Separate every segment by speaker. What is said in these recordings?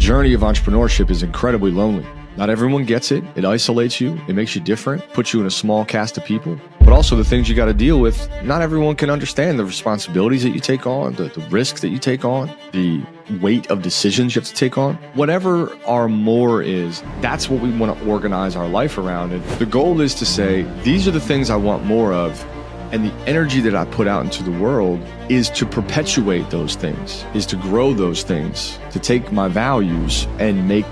Speaker 1: journey of entrepreneurship is incredibly lonely. Not everyone gets it. It isolates you. It makes you different, puts you in a small cast of people. But also the things you got to deal with, not everyone can understand the responsibilities that you take on, the risks that you take on, the weight of decisions you have to take on. Whatever our more is, that's what we want to organize our life around. And the goal is to say, these are the things I want more of. And the energy that I put out into the world is to perpetuate those things, is to grow those things, to take my values and make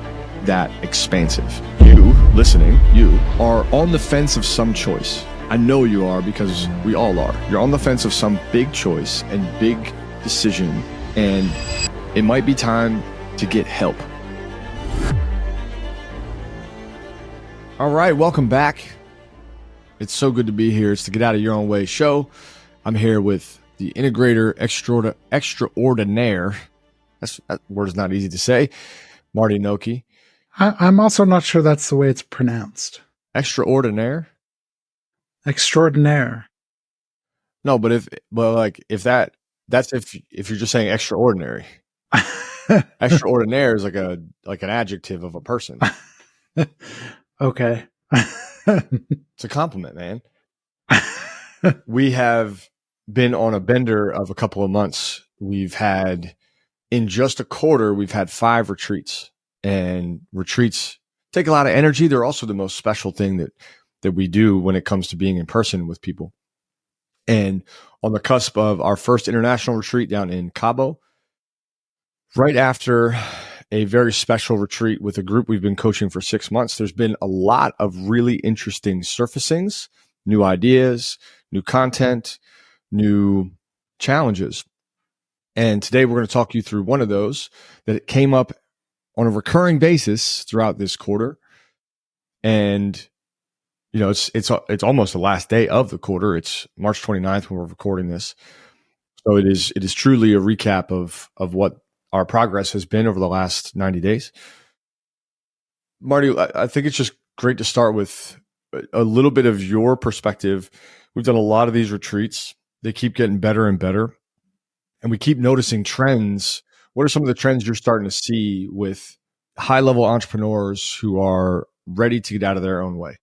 Speaker 1: that expansive. You, listening, you are on the fence of some choice. I know you are because we all are. You're on the fence of some big choice and big decision, and it might be time to get help. All right, welcome back. It's so good to be here. It's the Get Out of Your Own Way show. I'm here with the integrator extraordinaire. That word is not easy to say. Marty Nocchi.
Speaker 2: I'm also not sure that's the way it's pronounced.
Speaker 1: Extraordinaire?
Speaker 2: Extraordinaire.
Speaker 1: No, but if you're just saying extraordinary. Extraordinaire is like an adjective of a person.
Speaker 2: Okay.
Speaker 1: It's a compliment, man. We have been on a bender of a couple of months. We've had, in just a quarter, we've had 5 retreats. And retreats take a lot of energy. They're also the most special thing that we do when it comes to being in person with people. And on the cusp of our first international retreat down in Cabo, right after a very special retreat with a group we've been coaching for 6 months, there's been a lot of really interesting surfacings, new ideas, new content, new challenges. And today we're going to talk you through one of those that came up on a recurring basis throughout this quarter. And, you know, it's almost the last day of the quarter. It's March 29th when we're recording this. So it is truly a recap of what our progress has been over the last 90 days. Marty, I think it's just great to start with a little bit of your perspective. We've done a lot of these retreats. They keep getting better and better. And we keep noticing trends. What are some of the trends you're starting to see with high-level entrepreneurs who are ready to get out of their own way?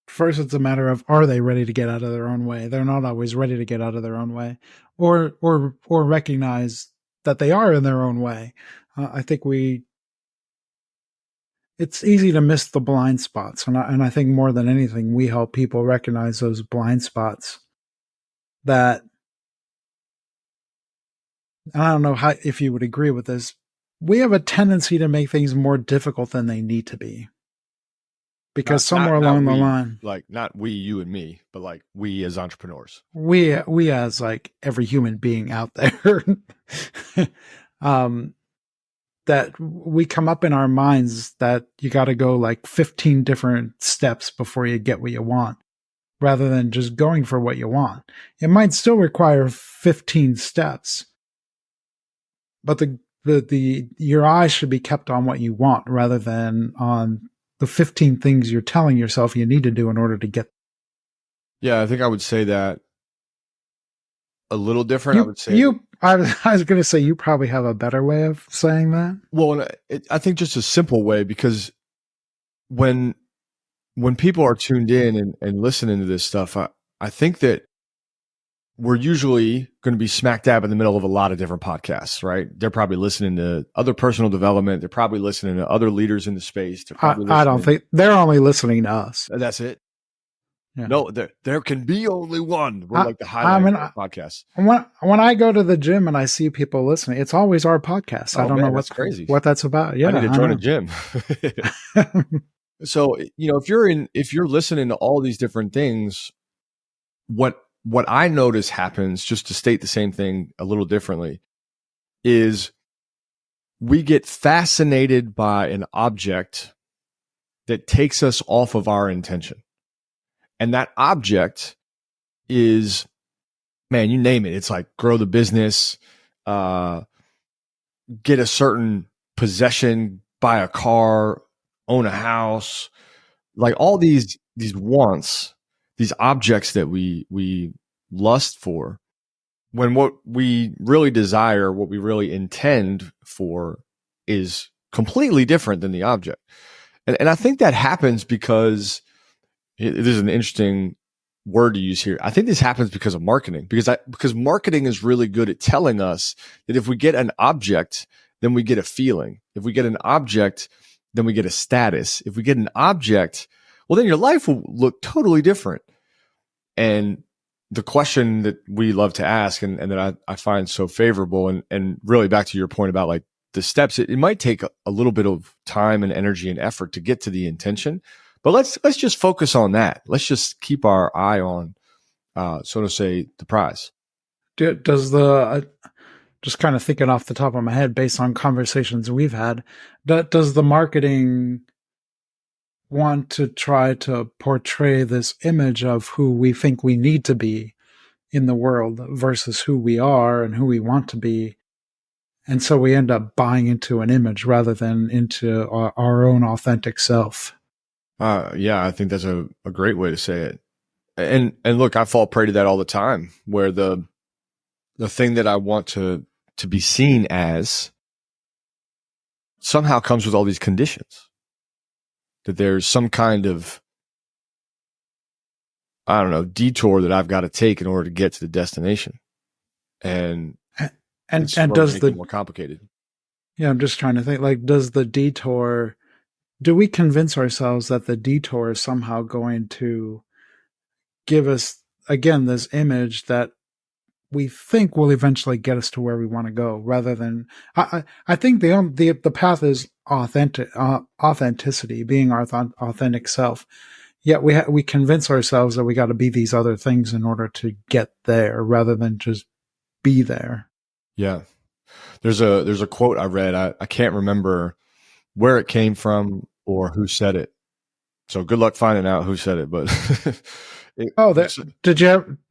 Speaker 2: First, it's a matter of, are they ready to get out of their own way? They're not always ready to get out of their own way, or recognize that they are in their own way. I think it's easy to miss the blind spots. And I think more than anything, we help people recognize those blind spots that, and I don't know if you would agree with this, we have a tendency to make things more difficult than they need to be. Because somewhere along the line,
Speaker 1: like not we, you and me, but like we as entrepreneurs,
Speaker 2: we as like every human being out there, that we come up in our minds that you got to go like 15 different steps before you get what you want, rather than just going for what you want. It might still require 15 steps, but your eyes should be kept on what you want rather than on the 15 things you're telling yourself you need to do in order to get.
Speaker 1: Yeah, I think I would say that a little different.
Speaker 2: I was going to say you probably have a better way of saying that.
Speaker 1: Well, I think just a simple way, because when people are tuned in and listening to this stuff, I think that we're usually going to be smack dab in the middle of a lot of different podcasts, right? They're probably listening to other personal development. They're probably listening to other leaders in the space.
Speaker 2: I don't think they're only listening to us.
Speaker 1: That's it.
Speaker 2: Yeah.
Speaker 1: No, there can be only one. We're like the highlight of podcasts.
Speaker 2: When I go to the gym and I see people listening, it's always our podcast. I don't know what's
Speaker 1: crazy.
Speaker 2: What that's about. Yeah,
Speaker 1: I need to join a gym. So, you know, if you're listening to all these different things, what I notice happens, just to state the same thing a little differently, is we get fascinated by an object that takes us off of our intention. And that object is, man, you name it. It's like grow the business, get a certain possession, buy a car, own a house, like all these wants, these objects that we lust for. when what we really desire, what we really intend for, is completely different than the object. And I think that happens because it is an interesting word to use here. I think this happens because of marketing, because marketing is really good at telling us that if we get an object, then we get a feeling. If we get an object, then we get a status. If we get an object, well, then your life will look totally different. And the question that we love to ask, and that I find so favorable, and really back to your point about like the steps, it might take a little bit of time and energy and effort to get to the intention. But let's just focus on that. Let's just keep our eye on, so to say, the prize.
Speaker 2: Does just kind of thinking off the top of my head based on conversations we've had, does the marketing want to try to portray this image of who we think we need to be in the world versus who we are and who we want to be? And so we end up buying into an image rather than into our own authentic self.
Speaker 1: Yeah, I think that's a great way to say it. And look, I fall prey to that all the time, where the thing that I want to be seen as somehow comes with all these conditions. That there's some kind of, I don't know, detour that I've got to take in order to get to the destination. And does the more complicated?
Speaker 2: Yeah, I'm just trying to think, like, does the detour, do we convince ourselves that the detour is somehow going to give us, again, this image that we think will eventually get us to where we want to go, rather than, I think the path is authenticity, being our authentic self. Yet we convince ourselves that we got to be these other things in order to get there, rather than just be there.
Speaker 1: Yeah. There's a quote I read. I can't remember where it came from or who said it. So good luck finding out who said it, but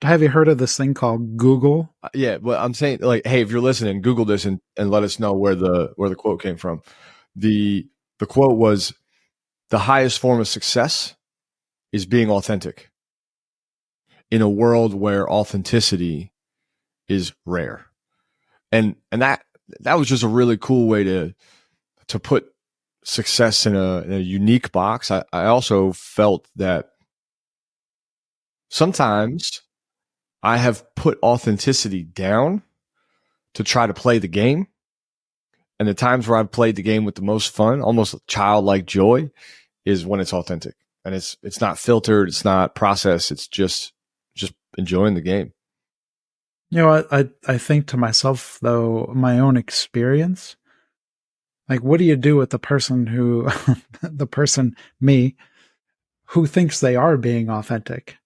Speaker 2: have you heard of this thing called Google?
Speaker 1: Yeah, well, I'm saying, like, hey, if you're listening, Google this and let us know where the quote came from. The quote was, "The highest form of success is being authentic in a world where authenticity is rare." And that was just a really cool way to put success in a unique box. I also felt that sometimes I have put authenticity down to try to play the game. And the times where I've played the game with the most fun, almost childlike joy, is when it's authentic. And it's not filtered, it's not processed, it's just enjoying the game.
Speaker 2: You know, I think to myself, though, my own experience, like, what do you do with the person who, me, who thinks they are being authentic?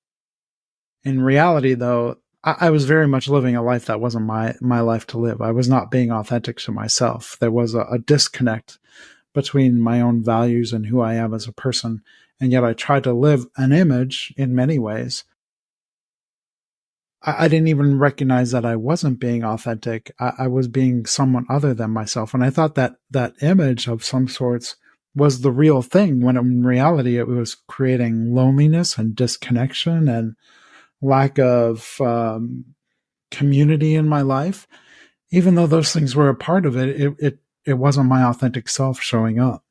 Speaker 2: In reality, though, I was very much living a life that wasn't my life to live. I was not being authentic to myself. There was a disconnect between my own values and who I am as a person. And yet I tried to live an image in many ways. I didn't even recognize that I wasn't being authentic. I was being someone other than myself. And I thought that image of some sorts was the real thing, when in reality it was creating loneliness and disconnection and lack of community in my life. Even though those things were a part of it, it wasn't my authentic self showing up.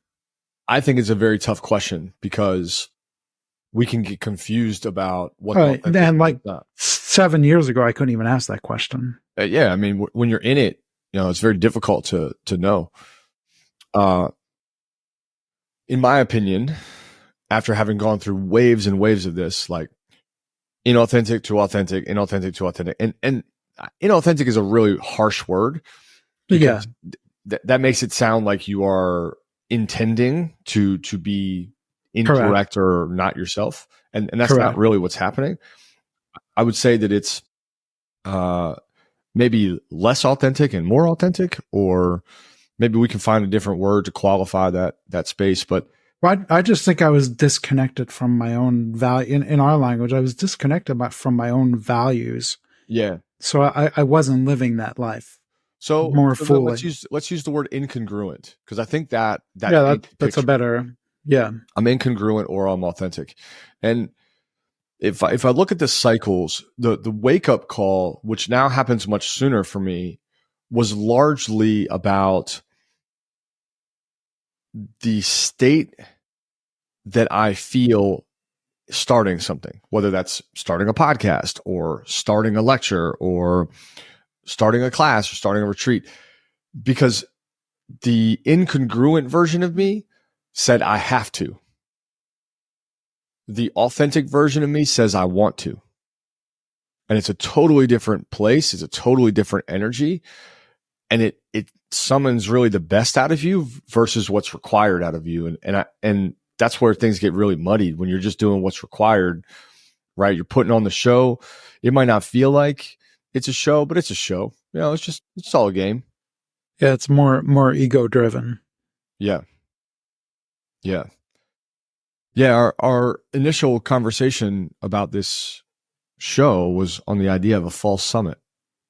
Speaker 1: I think it's a very tough question, because we can get confused about what.
Speaker 2: Right. And like 7 years ago, I couldn't even ask that question.
Speaker 1: Yeah, I mean, when you're in it, it's very difficult to know. In my opinion, after having gone through waves and waves of this, like inauthentic to authentic, inauthentic to authentic, and inauthentic is a really harsh word.
Speaker 2: Yeah,
Speaker 1: that makes it sound like you are intending to be incorrect. Correct. Or not yourself, and that's correct. Not really what's happening. I would say that it's maybe less authentic and more authentic, or maybe we can find a different word to qualify that space. But
Speaker 2: I just think I was disconnected from my own value. In our language, I was disconnected from my own values.
Speaker 1: Yeah.
Speaker 2: So I wasn't living that life.
Speaker 1: So
Speaker 2: more fully.
Speaker 1: Let's use the word incongruent, because I think that's
Speaker 2: a better. Yeah.
Speaker 1: I'm incongruent or I'm authentic. And if I look at the cycles, the wake up call, which now happens much sooner for me, was largely about the state that I feel starting something, whether that's starting a podcast or starting a lecture or starting a class or starting a retreat, because the incongruent version of me said I have to. The authentic version of me says I want to. And it's a totally different place. It's a totally different energy. And it summons really the best out of you versus what's required out of you. And that's where things get really muddied when you're just doing what's required, right? You're putting on the show. It might not feel like it's a show, but it's a show. You know, it's all a game.
Speaker 2: Yeah, it's more ego driven.
Speaker 1: Yeah. Yeah. Yeah. Our initial conversation about this show was on the idea of a false summit.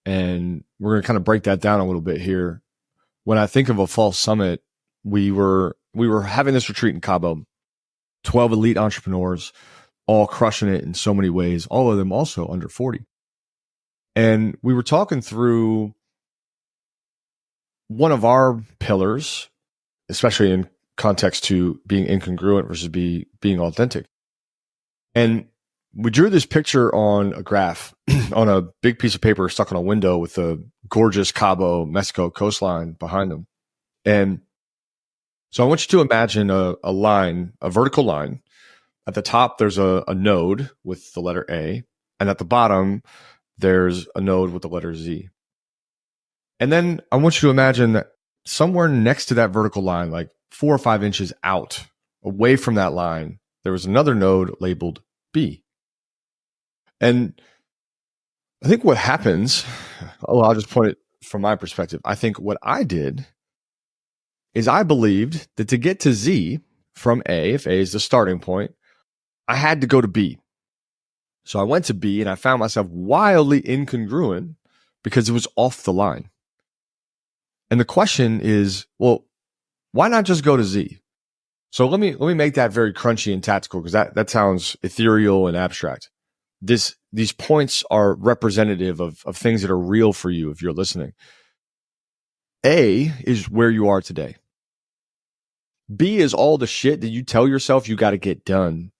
Speaker 1: And we're going to kind of break that down a little bit here. When I think of a false summit, we were having this retreat in Cabo, 12 elite entrepreneurs, all crushing it in so many ways, all of them also under 40. And we were talking through one of our pillars, especially in context to being incongruent versus being authentic. And we drew this picture on a graph on a big piece of paper stuck on a window with a gorgeous Cabo, Mexico coastline behind them. And so I want you to imagine a line, a vertical line. At the top, there's a node with the letter A. And at the bottom, there's a node with the letter Z. And then I want you to imagine that somewhere next to that vertical line, like 4 or 5 inches out, away from that line, there was another node labeled B. And I think what happens, I'll just point it from my perspective. I think what I did is I believed that to get to Z from A, if A is the starting point, I had to go to B. So I went to B and I found myself wildly incongruent because it was off the line. And the question is, well, why not just go to Z? So let me make that very crunchy and tactical, because that sounds ethereal and abstract. These points are representative of things that are real for you if you're listening. A is where you are today. B is all the shit that you tell yourself you got to get done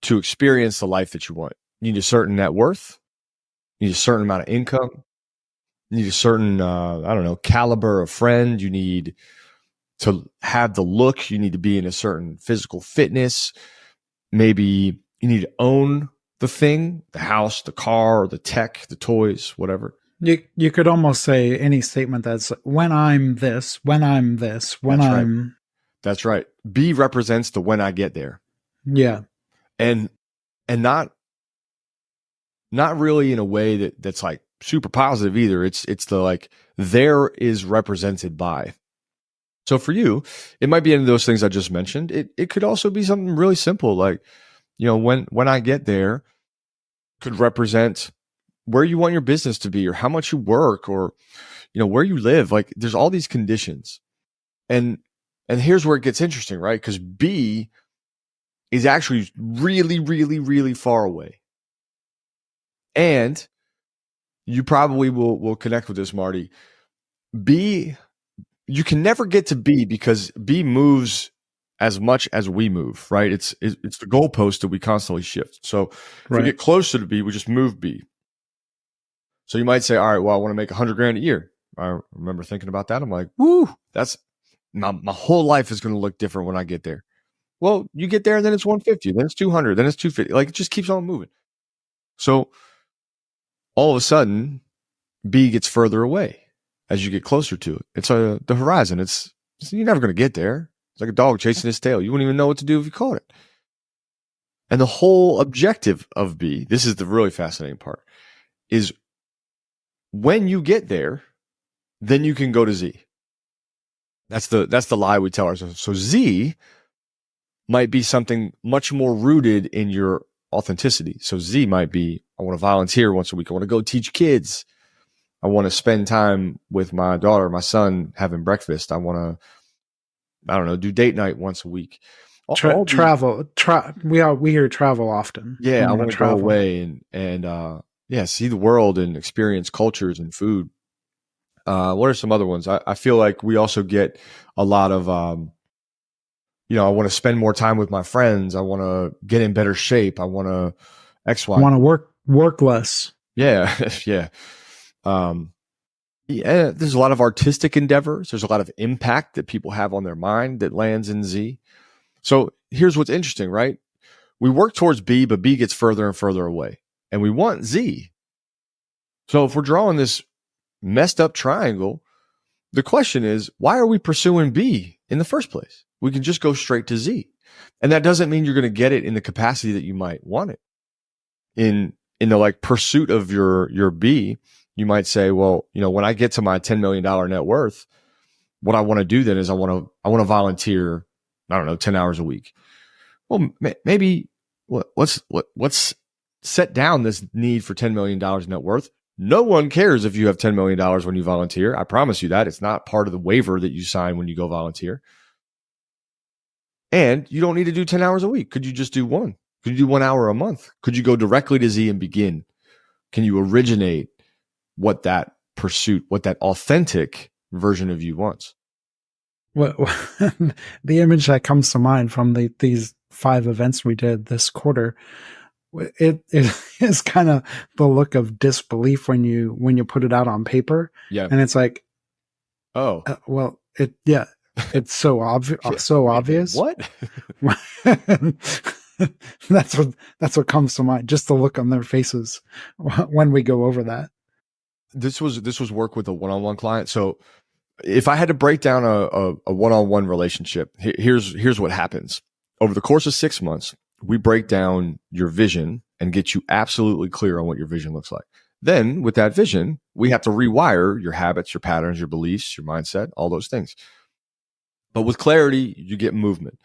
Speaker 1: to experience the life that you want. You need a certain net worth. You need a certain amount of income. You need a certain, caliber of friend. You need to have the look. You need to be in a certain physical fitness. Maybe you need to own the thing, the house, the car, the tech, the toys, whatever.
Speaker 2: You could almost say any statement that's when I'm this, when I'm this, when
Speaker 1: That's
Speaker 2: I'm...
Speaker 1: Right. That's right. B represents the when I get there.
Speaker 2: Yeah.
Speaker 1: And not really in a way that's like super positive either. It's the like there is represented by. So for you, it might be any of those things I just mentioned. It could also be something really simple, like, you know, when I get there could represent where you want your business to be, or how much you work, or, you know, where you live. Like there's all these conditions. And here's where it gets interesting, right? Because B is actually really, really, really far away. And you probably will connect with this, Marty. B, you can never get to B because B moves as much as we move, right? It's the goalpost that we constantly shift. So if we get closer to B, we just move B. So you might say, all right, well, I want to make $100,000 a year. I remember thinking about that. I'm like, woo, that's my whole life is going to look different when I get there. Well, you get there and then it's 150, then it's 200, then it's 250. Like it just keeps on moving. So all of a sudden, B gets further away as you get closer to it. It's the horizon. You're never going to get there. It's like a dog chasing his tail. You wouldn't even know what to do if you caught it. And the whole objective of B, this is the really fascinating part, is when you get there, then you can go to Z. That's the lie we tell ourselves. So Z might be something much more rooted in your authenticity. So Z might be, I want to volunteer once a week. I want to go teach kids. I want to spend time with my daughter, my son, having breakfast. I want to, do date night once a week.
Speaker 2: Travel. We hear travel often.
Speaker 1: Yeah, I
Speaker 2: We
Speaker 1: want to go away and yeah, see the world and experience cultures and food. What are some other ones? I feel like we also get a lot of I want to spend more time with my friends. I want to get in better shape. I want to X, Y.
Speaker 2: Want to work less.
Speaker 1: Yeah, yeah. Yeah, there's a lot of artistic endeavors. There's a lot of impact that people have on their mind that lands in Z. So here's what's interesting, right? We work towards B, but B gets further and further away. And we want Z. So if we're drawing this messed up triangle, the question is, why are we pursuing B in the first place? We can just go straight to Z. And that doesn't mean you're going to get it in the capacity that you might want it. In the like pursuit of your B, you might say, well, when I get to my $10 million net worth, what I want to do then is I want to volunteer, I don't know, 10 hours a week. Well, maybe let's set down this need for $10 million net worth. No one cares if you have $10 million when you volunteer. I promise you that. It's not part of the waiver that you sign when you go volunteer. And you don't need to do 10 hours a week. Could you just do one? Could you do 1 hour a month? Could you go directly to Z and begin? Can you originate what that pursuit, what that authentic version of you wants?
Speaker 2: Well, the image that comes to mind from these 5 events we did this quarter, it is kind of the look of disbelief when you put it out on paper.
Speaker 1: Yeah.
Speaker 2: And it's like,
Speaker 1: oh,
Speaker 2: it's so obvious. So obvious.
Speaker 1: What?
Speaker 2: That's what comes to mind. Just the look on their faces when we go over that.
Speaker 1: This was work with a one-on-one client. So if I had to break down a one-on-one relationship, here's what happens. Over the course of 6 months, we break down your vision and get you absolutely clear on what your vision looks like. Then with that vision, we have to rewire your habits, your patterns, your beliefs, your mindset, all those things. But with clarity, you get movement.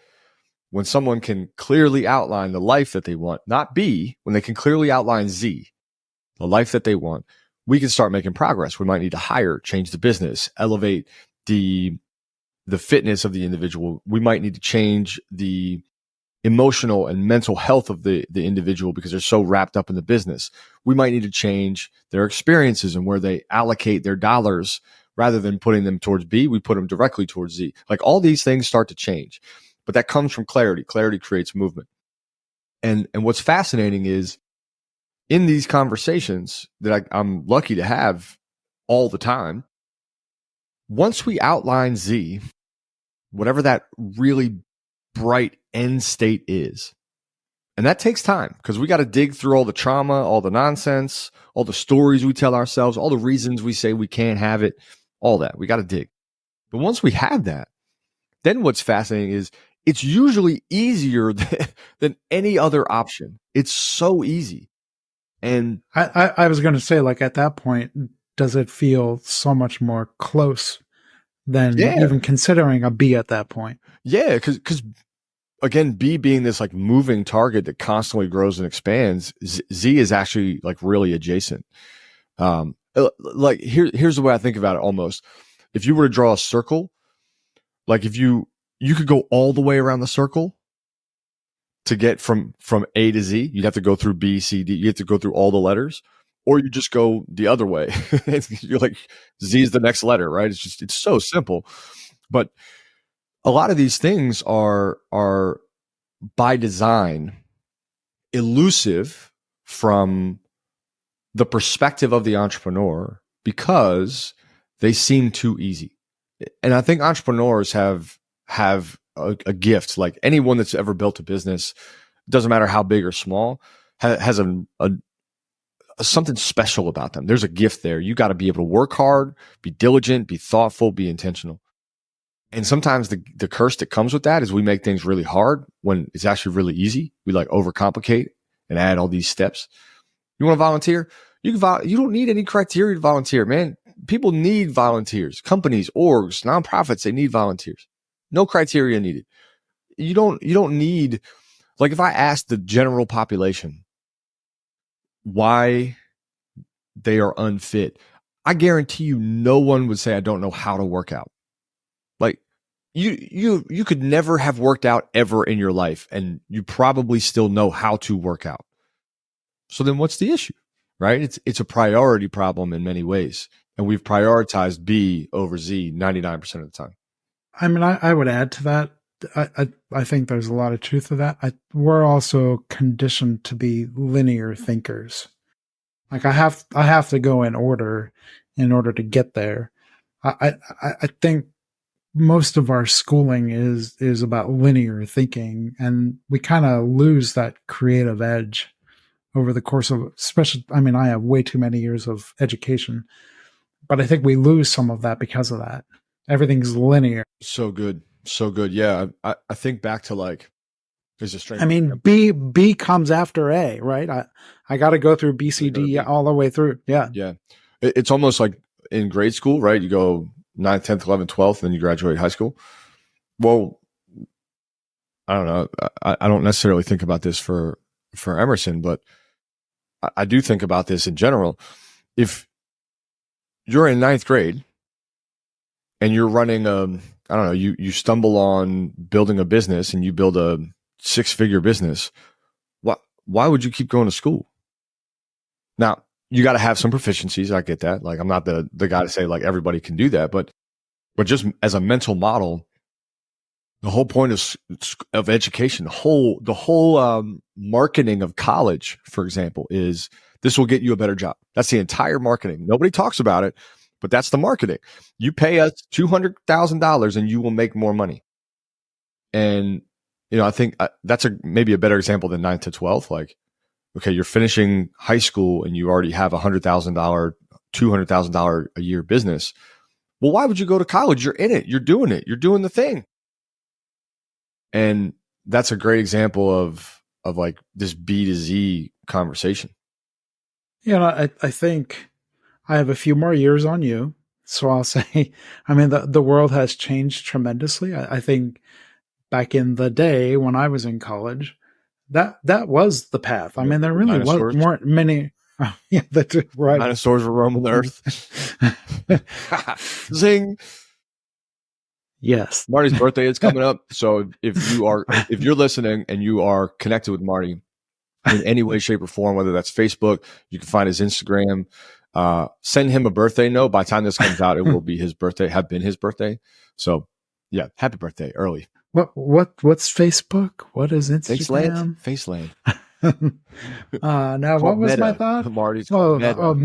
Speaker 1: When someone can clearly outline the life that they want, not B, when they can clearly outline Z, the life that they want, we can start making progress. We might need to hire, change the business, elevate the fitness of the individual. We might need to change the emotional and mental health of the individual because they're so wrapped up in the business. We might need to change their experiences and where they allocate their dollars. Rather than putting them towards B, we put them directly towards Z. Like all these things start to change, but that comes from clarity. Clarity creates movement. And what's fascinating is in these conversations that I'm lucky to have all the time, once we outline Z, whatever that really bright end state is, and that takes time because we got to dig through all the trauma, all the nonsense, all the stories we tell ourselves, all the reasons we say we can't have it, all that. We got to dig. But once we have that, then what's fascinating is it's usually easier than any other option. It's so easy. And
Speaker 2: I was going to say, like, at that point, does it feel so much more close than even considering a B at that point?
Speaker 1: Yeah, because again, B being this like moving target that constantly grows and expands, Z is actually like really adjacent. Like here's the way I think about it almost. If you were to draw a circle, like if you could go all the way around the circle to get from A to Z, you'd have to go through B, C, D. You have to go through all the letters, or you just go the other way. You're like, Z is the next letter, right? It's so simple. But a lot of these things are by design elusive from the perspective of the entrepreneur because they seem too easy. And I think entrepreneurs have a gift. Like anyone that's ever built a business, doesn't matter how big or small, has a something special about them. There's a gift there. You got to be able to work hard, be diligent, be thoughtful, be intentional. And sometimes the curse that comes with that is we make things really hard when it's actually really easy. We like overcomplicate and add all these steps. You want to volunteer? You don't need any criteria to volunteer, man. People need volunteers. Companies, orgs, nonprofits, they need volunteers. No criteria needed. You don't need, like if I asked the general population why they are unfit, I guarantee you no one would say, I don't know how to work out. Like you could never have worked out ever in your life, and you probably still know how to work out. So then what's the issue, right? It's a priority problem in many ways. And we've prioritized B over Z 99% of the time.
Speaker 2: I mean, I would add to that. I think there's a lot of truth to that. We're also conditioned to be linear thinkers. Like I have to go in order to get there. I think most of our schooling is about linear thinking, and we kind of lose that creative edge over the course of, especially, I mean, I have way too many years of education, but I think we lose some of that because of that. Everything's linear.
Speaker 1: So good. So good. Yeah. I think back to like, there's a strength.
Speaker 2: I mean, B comes after A, right? I got to go through B, C, D all the way through. Yeah.
Speaker 1: Yeah. It's almost like in grade school, right? You go 9th, 10th, 11th, 12th, and then you graduate high school. Well, I don't know. I don't necessarily think about this for Emerson, but I do think about this in general. If you're in 9th grade and you're running I don't know, you stumble on building a business and you build a 6-figure business, why would you keep going to school? Now, you got to have some proficiencies. I get that. Like, I'm not the guy to say like everybody can do that, but just as a mental model, the whole point of education, the whole marketing of college, for example, is this will get you a better job. That's the entire marketing. Nobody talks about it, but that's the marketing. You pay us $200,000 and you will make more money. And, you know, I think that's maybe a better example than 9th to 12th. Like, okay, you're finishing high school and you already have $100,000, $200,000 a year business. Well, why would you go to college? You're in it. You're doing it. You're doing the thing. And that's a great example of like this B to Z conversation.
Speaker 2: You know, I think I have a few more years on you. So I'll say, I mean, the world has changed tremendously. I think back in the day when I was in college, that was the path. I mean, there really weren't many. Yeah, that's right.
Speaker 1: Dinosaurs were roaming the earth. Zing.
Speaker 2: Yes.
Speaker 1: Marty's birthday is coming up. So if you're listening and you are connected with Marty in any way, shape, or form, whether that's Facebook, you can find his Instagram, send him a birthday note. By the time this comes out, it will be his birthday, have been his birthday. So happy birthday early.
Speaker 2: What's Facebook? What is Instagram?
Speaker 1: Faceland.
Speaker 2: Now what was meta. My thought?
Speaker 1: Marty's
Speaker 2: meta,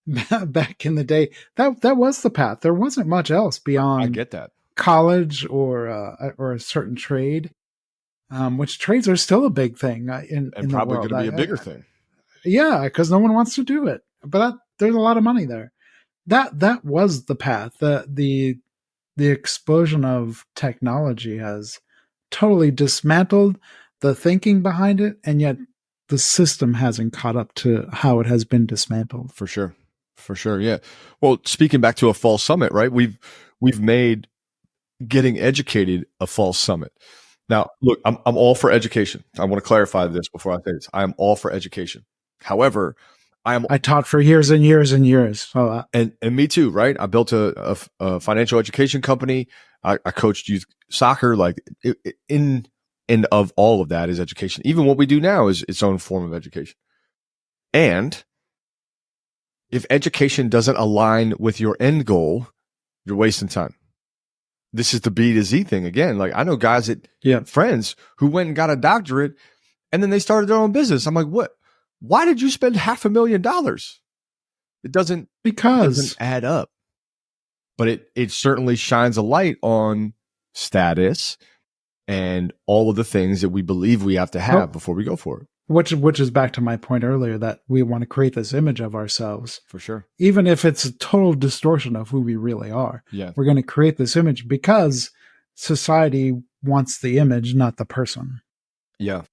Speaker 2: yeah. Back in the day, that was the path. There wasn't much else beyond
Speaker 1: I get that.
Speaker 2: College or a certain trade, which trades are still a big thing in
Speaker 1: probably
Speaker 2: the world.
Speaker 1: Going to be a bigger thing.
Speaker 2: Yeah, because no one wants to do it, but there's a lot of money there. That was the path. The explosion of technology has totally dismantled the thinking behind it, and yet the system hasn't caught up to how it has been dismantled.
Speaker 1: For sure. Yeah. Well, speaking back to a false summit, right? We've made getting educated a false summit. Now, look, I'm all for education. I want to clarify this before I say this. I am all for education. However, I
Speaker 2: taught for years and years and years. So,
Speaker 1: and me too, right? I built a financial education company. I coached youth soccer. Like in of all of that is education. Even what we do now is its own form of education. And if education doesn't align with your end goal, you're wasting time. This is the B to Z thing again. Like I know guys friends who went and got a doctorate and then they started their own business. I'm like, what? Why did you spend $500,000? It doesn't add up. But it certainly shines a light on status and all of the things that we believe we have to have before we go for it.
Speaker 2: Which is back to my point earlier that we want to create this image of ourselves.
Speaker 1: For sure.
Speaker 2: Even if it's a total distortion of who we really are.
Speaker 1: Yeah.
Speaker 2: We're going to create this image because society wants the image, not the person.
Speaker 1: Yeah.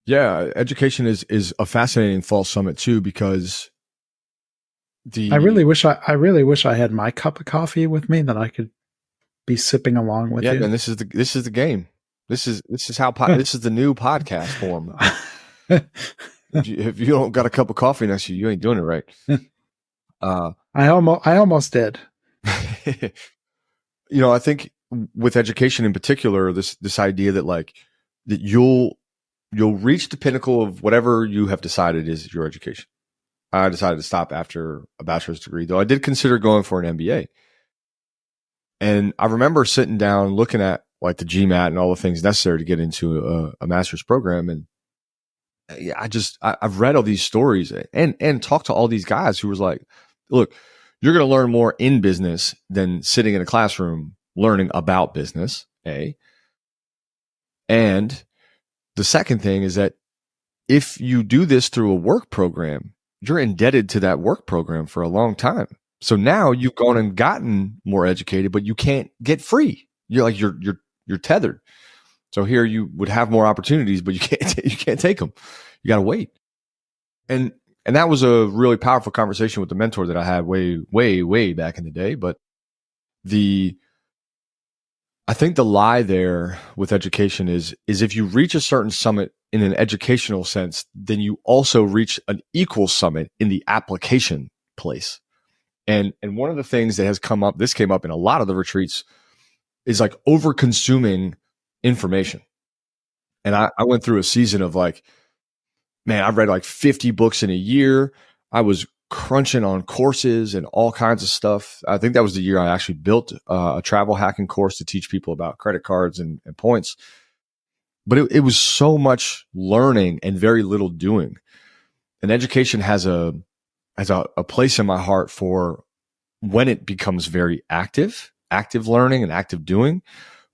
Speaker 1: Yeah. Education is a fascinating false summit too, because
Speaker 2: I really wish I had my cup of coffee with me that I could be sipping along with you.
Speaker 1: Yeah, and this is the game. This is how this is the new podcast form. If you don't got a cup of coffee next to you, you ain't doing it right.
Speaker 2: I almost did.
Speaker 1: I think with education in particular, this idea that like that you'll reach the pinnacle of whatever you have decided is your education. I decided to stop after a bachelor's degree, though I did consider going for an MBA. And I remember sitting down looking at like the GMAT and all the things necessary to get into a master's program. And yeah, I've read all these stories and talked to all these guys who was like, look, you're going to learn more in business than sitting in a classroom learning about business. And the second thing is that if you do this through a work program, you're indebted to that work program for a long time. So now you've gone and gotten more educated, but you can't get free. You're tethered. So here you would have more opportunities, but you can't take them. You got to wait. And that was a really powerful conversation with the mentor that I had way back in the day. But I think the lie there with education is if you reach a certain summit in an educational sense, then you also reach an equal summit in the application place. And one of the things that has come up, this came up in a lot of the retreats, is like over consuming information. And I went through a season of like, man, I've read like 50 books in a year. I was crunching on courses and all kinds of stuff. I think that was the year I actually built a travel hacking course to teach people about credit cards and points. But it was so much learning and very little doing. And education has a place in my heart for when it becomes very active learning and active doing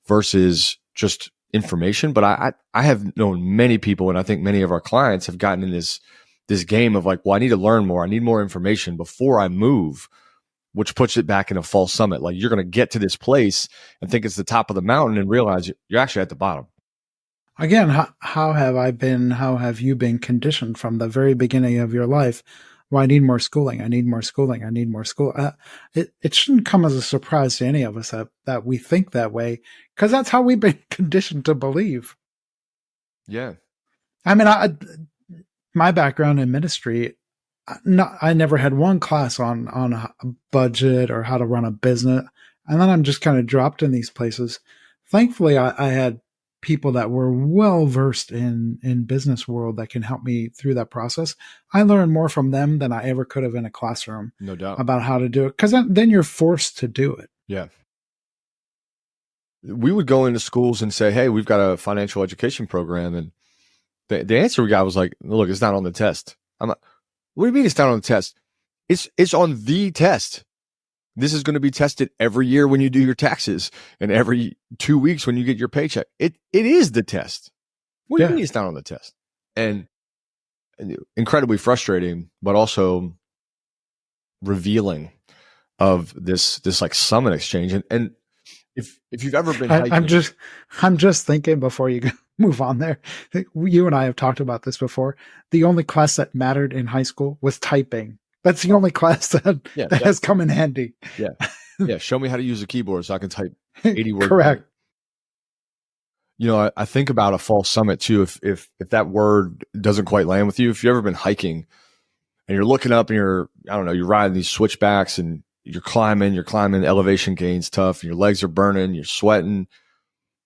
Speaker 1: versus just information. But I have known many people, and I think many of our clients have gotten in this game of like, well, I need to learn more. I need more information before I move, which puts it back in a false summit. Like you're going to get to this place and think it's the top of the mountain and realize you're actually at the bottom.
Speaker 2: Again, how have you been conditioned from the very beginning of your life? Well, I need more schooling. I need more schooling. I need more school. It shouldn't come as a surprise to any of us that we think that way, because that's how we've been conditioned to believe.
Speaker 1: Yeah.
Speaker 2: I mean, my background in ministry, I never had one class on a budget or how to run a business. And then I'm just kind of dropped in these places. Thankfully, I had people that were well versed in business world that can help me through that process. I learned more from them than I ever could have in a classroom.
Speaker 1: No doubt.
Speaker 2: About how to do it, because then you're forced to do it.
Speaker 1: Yeah. We would go into schools and say, hey, we've got a financial education program. And the answer we got was like, look, it's not on the test. I'm like, what do you mean it's not on the test? It's on the test. This is going to be tested every year when you do your taxes and every 2 weeks when you get your paycheck. It is the test. What do you mean it's not on the test? And incredibly frustrating, but also revealing of this like summit exchange. And if you've ever been hiking,
Speaker 2: I'm just thinking before you move on there, you and I have talked about this before. The only class that mattered in high school was typing. That's the only class that has come in handy.
Speaker 1: Yeah. Yeah. Show me how to use a keyboard so I can type 80 words.
Speaker 2: Correct.
Speaker 1: I think about a fall summit too. If that word doesn't quite land with you, if you've ever been hiking and you're looking up and you're riding these switchbacks and you're climbing, elevation gain's tough, and your legs are burning, you're sweating,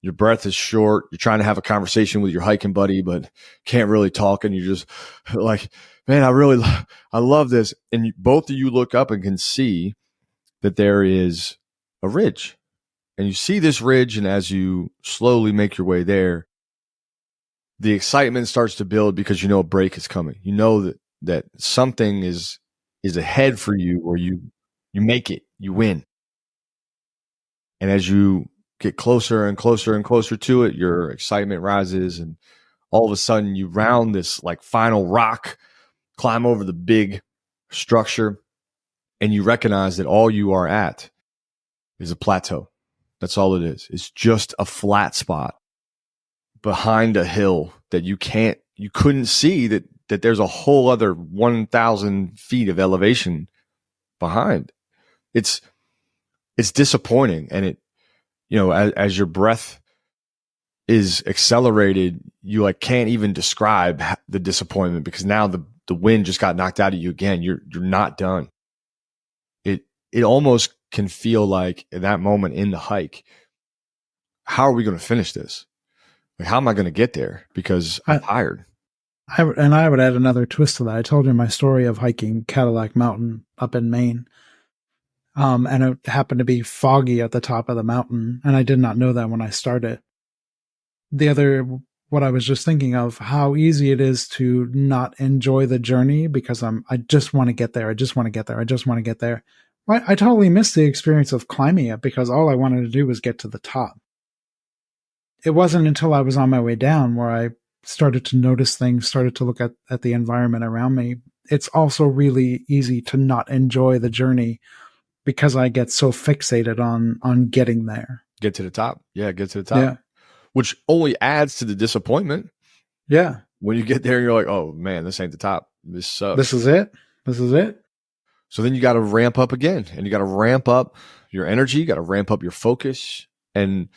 Speaker 1: your breath is short, you're trying to have a conversation with your hiking buddy, but can't really talk. And you're just like, man, I love this. And both of you look up and can see that there is a ridge, and you see this ridge. And as you slowly make your way there, the excitement starts to build because you know a break is coming. You know that something is ahead for you, or you make it, you win. And as you get closer and closer and closer to it, your excitement rises, and all of a sudden you round this like final rock, climb over the big structure, and you recognize that all you are at is a plateau. That's all it is. It's just a flat spot behind a hill that you couldn't see that there's a whole other 1,000 feet of elevation behind. It's disappointing. And it, as your breath is accelerated, you like can't even describe the disappointment, because now the wind just got knocked out of you again. You're not done. It almost can feel like in that moment in the hike, how are we going to finish this? Like, how am I going to get there? Because I'm tired.
Speaker 2: I would add another twist to that. I told you my story of hiking Cadillac Mountain up in Maine. And it happened to be foggy at the top of the mountain. And I did not know that when I started. What I was just thinking of, how easy it is to not enjoy the journey because I just want to get there. I just want to get there. I just want to get there. I totally missed the experience of climbing it because all I wanted to do was get to the top. It wasn't until I was on my way down where I started to notice things, started to look at the environment around me. It's also really easy to not enjoy the journey because I get so fixated on getting there.
Speaker 1: Get to the top. Yeah, get to the top.
Speaker 2: Yeah.
Speaker 1: Which only adds to the disappointment.
Speaker 2: Yeah.
Speaker 1: When you get there, you're like, oh man, this ain't the top. This sucks.
Speaker 2: This is it.
Speaker 1: So then you got to ramp up again, and you got to ramp up your energy. You got to ramp up your focus. And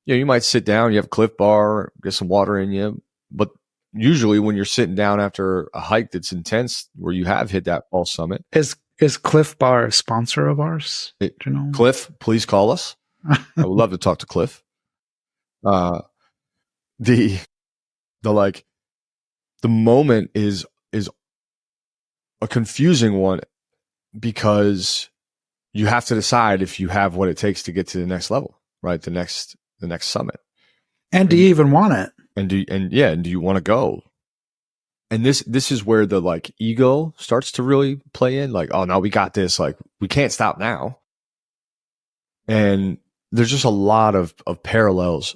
Speaker 1: you might sit down, you have a Cliff Bar, get some water in you. But usually when you're sitting down after a hike that's intense, where you have hit that false summit.
Speaker 2: Is Cliff Bar a sponsor of ours? Do you know?
Speaker 1: Cliff, please call us. I would love to talk to Cliff. The moment is a confusing one because you have to decide if you have what it takes to get to the next level, right? The next summit.
Speaker 2: And do you even want it?
Speaker 1: And do you want to go? And this is where the ego starts to really play in. Like, oh no, we got this. Like, we can't stop now. And there's just a lot of parallels.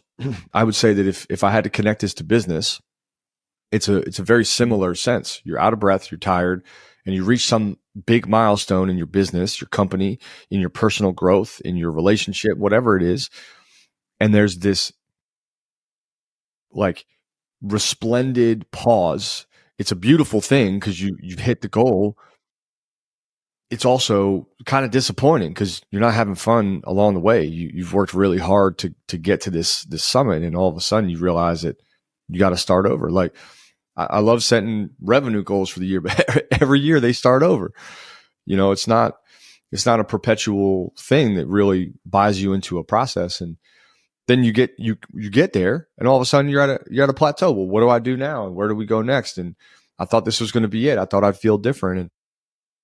Speaker 1: I would say that if I had to connect this to business, it's a very similar sense. You're out of breath, you're tired, and you reach some big milestone in your business, your company, in your personal growth, in your relationship, whatever it is. And there's this resplendent pause. It's a beautiful thing because you've hit the goal. It's also kind of disappointing because you're not having fun along the way. You've worked really hard to get to this summit, and all of a sudden you realize that you got to start over. Like, I love setting revenue goals for the year, but every year they start over. It's not a perpetual thing that really buys you into a process. And then you get there, and all of a sudden you're at a plateau. Well, what do I do now, and where do we go next? And I thought this was going to be it. I thought I'd feel different. And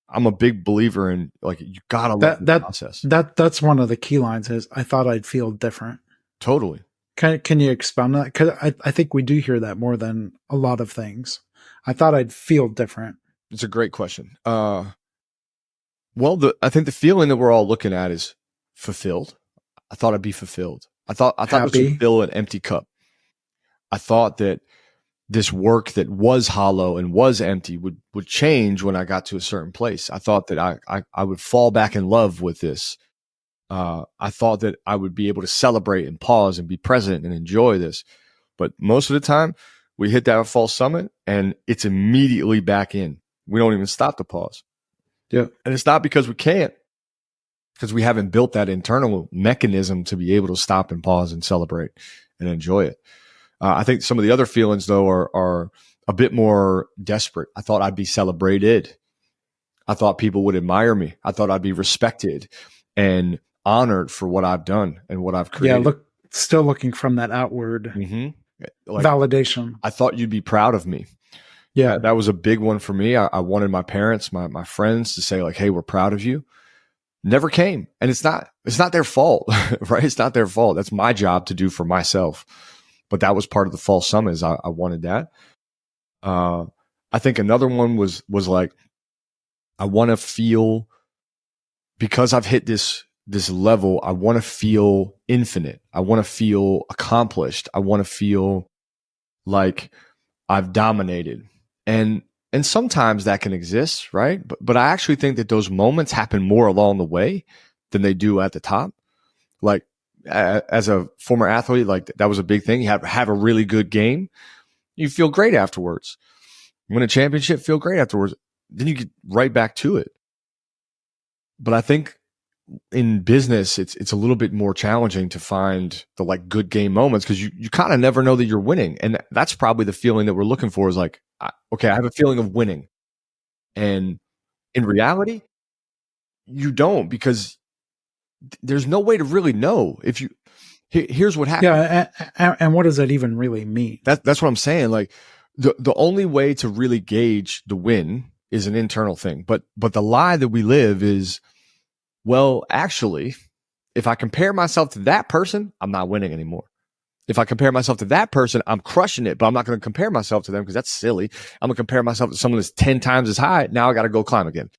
Speaker 1: I'm a big believer in you gotta love the process.
Speaker 2: That's one of the key lines is I thought I'd feel different.
Speaker 1: Totally.
Speaker 2: Can you expound on that? Because I think we do hear that more than a lot of things. I thought I'd feel different.
Speaker 1: It's a great question. I think the feeling that we're all looking at is fulfilled. I thought I'd be fulfilled. I thought this would fill an empty cup. I thought that this work that was hollow and was empty would change when I got to a certain place. I thought that I would fall back in love with this. I thought that I would be able to celebrate and pause and be present and enjoy this. But most of the time, we hit that false summit and it's immediately back in. We don't even stop to pause.
Speaker 2: Yeah.
Speaker 1: And it's not because we can't, because we haven't built that internal mechanism to be able to stop and pause and celebrate and enjoy it. I think some of the other feelings, though, are a bit more desperate. I thought I'd be celebrated. I thought people would admire me. I thought I'd be respected and honored for what I've done and what I've created.
Speaker 2: Yeah, still looking from that outward validation.
Speaker 1: I thought you'd be proud of me.
Speaker 2: Yeah,
Speaker 1: that was a big one for me. I wanted my parents, my friends to say hey, we're proud of you. Never came. And it's not their fault, right? It's not their fault. That's my job to do for myself. But that was part of the false summit is I wanted that. I think another one was I want to feel, because I've hit this level, I want to feel infinite. I want to feel accomplished. I want to feel like I've dominated. And sometimes that can exist, right? But I actually think that those moments happen more along the way than they do at the top. Like, as a former athlete, that was a big thing. You have a really good game. You feel great afterwards. Win a championship, feel great afterwards. Then you get right back to it. But I think in business, it's a little bit more challenging to find the good game moments because you kind of never know that you're winning. And that's probably the feeling that we're looking for is okay, I have a feeling of winning. And in reality, you don't, because there's no way to really know if you, here's what happens.
Speaker 2: Yeah. And what does that even really mean?
Speaker 1: That's what I'm saying. Like the only way to really gauge the win is an internal thing. But the lie that we live is, well, actually, if I compare myself to that person, I'm not winning anymore. If I compare myself to that person, I'm crushing it, but I'm not going to compare myself to them because that's silly. I'm going to compare myself to someone that's 10 times as high. Now I got to go climb again.